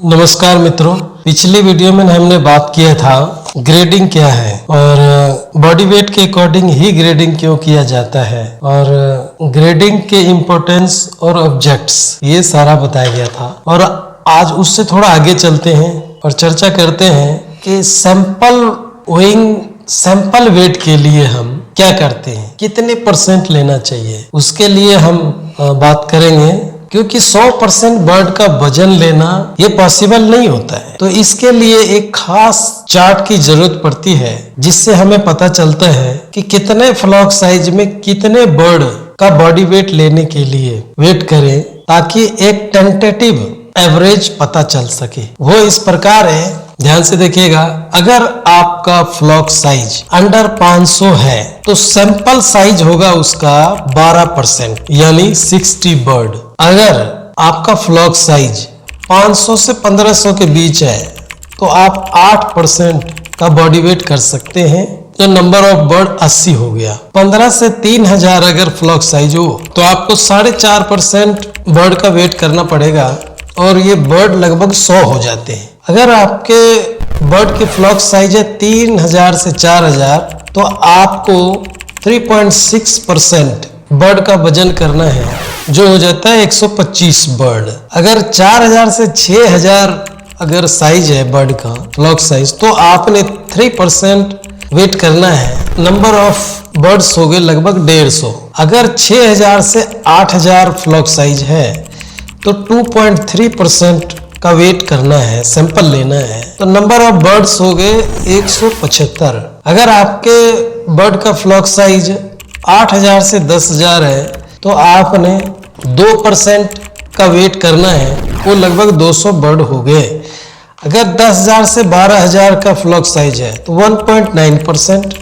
नमस्कार मित्रों, पिछली वीडियो में हमने बात किया था ग्रेडिंग क्या है और बॉडी वेट के अकॉर्डिंग ही ग्रेडिंग क्यों किया जाता है और ग्रेडिंग के इम्पोर्टेंस और ऑब्जेक्ट्स ये सारा बताया गया था। और आज उससे थोड़ा आगे चलते हैं और चर्चा करते हैं कि सैंपल वेट के लिए हम क्या करते हैं, कितने % लेना चाहिए, उसके लिए हम बात करेंगे। क्योंकि 100% बर्ड का वजन लेना ये पॉसिबल नहीं होता है, तो इसके लिए एक खास चार्ट की जरूरत पड़ती है जिससे हमें पता चलता है कि कितने फ्लॉक साइज में कितने बर्ड का बॉडी वेट लेने के लिए वेट करें, ताकि एक टेंटेटिव एवरेज पता चल सके। वो इस प्रकार है, ध्यान से देखिएगा। अगर आपका फ्लॉक साइज अंडर 500 है तो सैंपल साइज होगा उसका 12% यानी 60 बर्ड। अगर आपका फ्लॉक साइज 500 से 1500 के बीच है तो आप 8% का बॉडी वेट कर सकते हैं, तो नंबर ऑफ बर्ड 80 हो गया। 15 से 3000 अगर फ्लॉक साइज हो तो आपको 4.5% बर्ड का वेट करना पड़ेगा और ये बर्ड लगभग 100 हो जाते हैं। अगर आपके बर्ड के फ्लॉक साइज है 3000 से 4000 तो आपको 3.6% बर्ड का वजन करना है, जो हो जाता है 125 बर्ड। अगर 4000 से 6000 अगर साइज है बर्ड का फ्लॉक साइज तो आपने 3% वेट करना है, नंबर ऑफ बर्ड्स हो गए लगभग 150। अगर 6000 से 8000 फ्लॉक साइज है तो 2.3% का वेट करना है, सैंपल लेना है, तो नंबर ऑफ बर्ड्स हो गए 175। अगर आपके बर्ड का फ्लॉक साइज 8000 से 10000 है तो आपने 2% का वेट करना है, वो लगभग 200 बर्ड हो गए। अगर 10000 से 12000 का फ्लॉक साइज है तो 1.9%,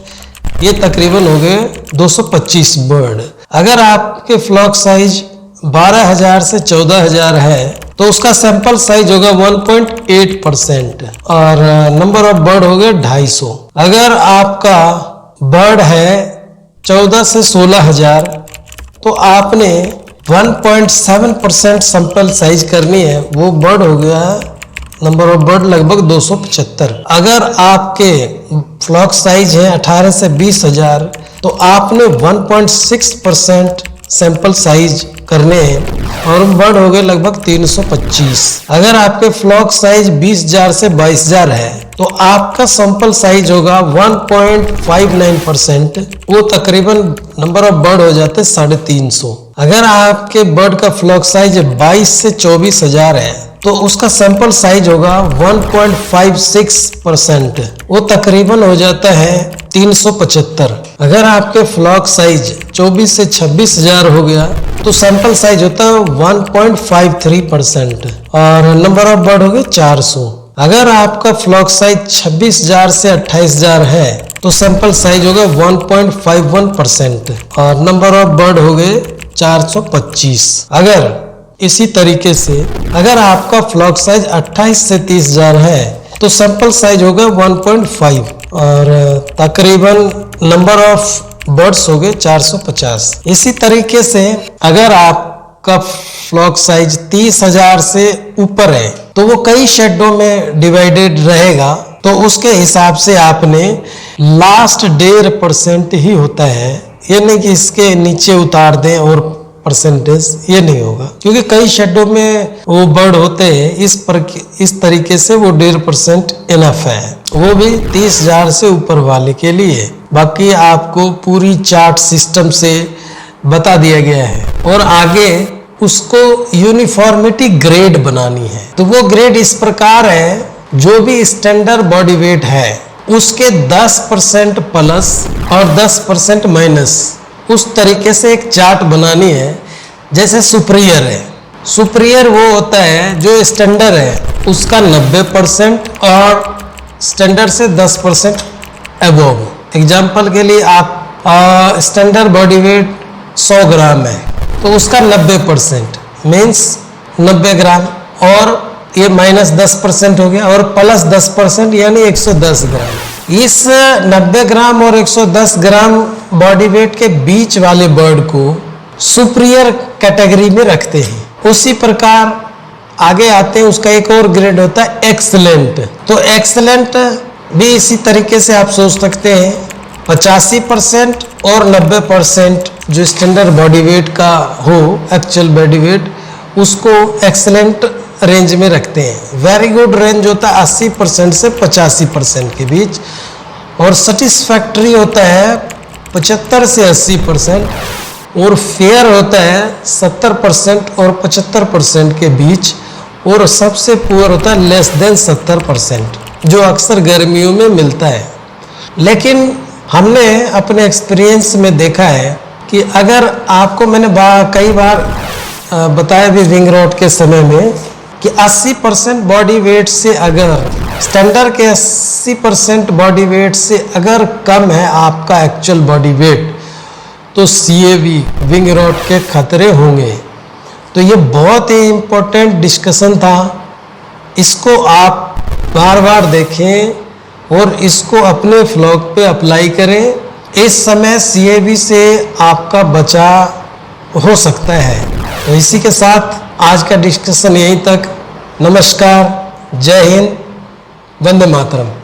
ये तकरीबन हो गए 225 बर्ड। अगर आपके फ्लॉक साइज 12000 से 14000 है तो उसका सैंपल साइज होगा 1.8% और नंबर ऑफ बर्ड हो गए 250। अगर आपका बर्ड है 14 से 16000 तो आपने 1.7% सैंपल साइज करनी है, वो बर्ड हो गया नंबर ऑफ बर्ड लगभग 275। अगर आपके फ्लॉक साइज है 18 से 20000 तो आपने 1.6% सैंपल साइज करने हैं और बर्ड हो गए लगभग 325। अगर आपके फ्लॉक साइज 20000 से 22000 है तो आपका सैंपल साइज होगा 1.59%, वो तकरीबन नंबर ऑफ बर्ड हो जाते 350। अगर आपके बर्ड का फ्लॉक साइज 22 से 24000 है तो उसका सैंपल साइज होगा 1.56%, वो तकरीबन हो जाता है 375। अगर आपके फ्लॉक साइज 24 से 26000 हो गया तो सैंपल साइज होता है 1.53% और नंबर ऑफ बर्ड हो गए 400। अगर आपका फ्लॉक साइज 26000 से 28000 है तो सैंपल साइज होगा 1.51% और नंबर ऑफ बर्ड हो गए 425। अगर इसी तरीके से अगर आपका फ्लॉक साइज 28 से 30000 है तो सैंपल साइज होगा 1.5 और तकरीबन नंबर ऑफ बर्ड्स हो गए 450। इसी तरीके से अगर आपका फ्लॉक साइज 30000 से ऊपर है तो वो कई शेडों में डिवाइडेड रहेगा, तो उसके हिसाब से आपने लास्ट 1.5% ही होता है, ये नहीं कि इसके नीचे उतार दें और परसेंटेज, ये नहीं होगा। क्योंकि कई शेडों में वो बर्ड होते हैं, इस तरीके से वो 1.5% इनफ है, वो भी 30000 से ऊपर वाले के लिए। बाकी आपको पूरी चार्ट सिस्टम से बता दिया गया है और आगे उसको यूनिफॉर्मिटी ग्रेड बनानी है। तो वो ग्रेड इस प्रकार है, जो भी स्टैंडर्ड बॉडी वेट है उसके 10% प्लस और 10% माइनस, उस तरीके से एक चार्ट बनानी है। जैसे सुपीरियर है, सुपीरियर वो होता है जो स्टैंडर्ड है उसका 90% और स्टैंडर्ड से 10% अबोव। एग्जाम्पल के लिए आप स्टैंडर्ड बॉडी वेट 100 ग्राम है तो उसका 90% मीन्स 90 ग्राम और ये माइनस 10% हो गया और प्लस 10% यानी 110 ग्राम। इस 90 ग्राम और 110 ग्राम बॉडी वेट के बीच वाले बर्ड को सुपीरियर कैटेगरी में रखते हैं। उसी प्रकार आगे आते हैं, उसका एक और ग्रेड होता है एक्सलेंट। तो एक्सलेंट भी इसी तरीके से आप सोच सकते हैं, 85% और 90% जो स्टैंडर्ड बॉडी वेट का हो, एक्चुअल बॉडी वेट, उसको एक्सलेंट रेंज में रखते हैं। वेरी गुड रेंज होता है 80% से 85% के बीच, और सेटिस्फैक्ट्री होता है 75 से 80%, और फेयर होता है 70% और 75% के बीच, और सबसे पुअर होता है लेस देन 70%, जो अक्सर गर्मियों में मिलता है। लेकिन हमने अपने एक्सपीरियंस में देखा है कि अगर आपको, मैंने कई बार बताया भी विंग रॉड के समय में, कि 80% बॉडी वेट से, अगर स्टैंडर्ड के 80% बॉडी वेट से अगर कम है आपका एक्चुअल बॉडी वेट, तो CAV विंग रॉड के खतरे होंगे। तो ये बहुत ही इम्पोर्टेंट डिस्कशन था, इसको आप बार बार देखें और इसको अपने फ्लॉक पे अप्लाई करें। इस समय CAV से आपका बचाव हो सकता है। तो इसी के साथ आज का डिस्कशन यहीं तक। नमस्कार, जय हिंद, वंदे मातरम।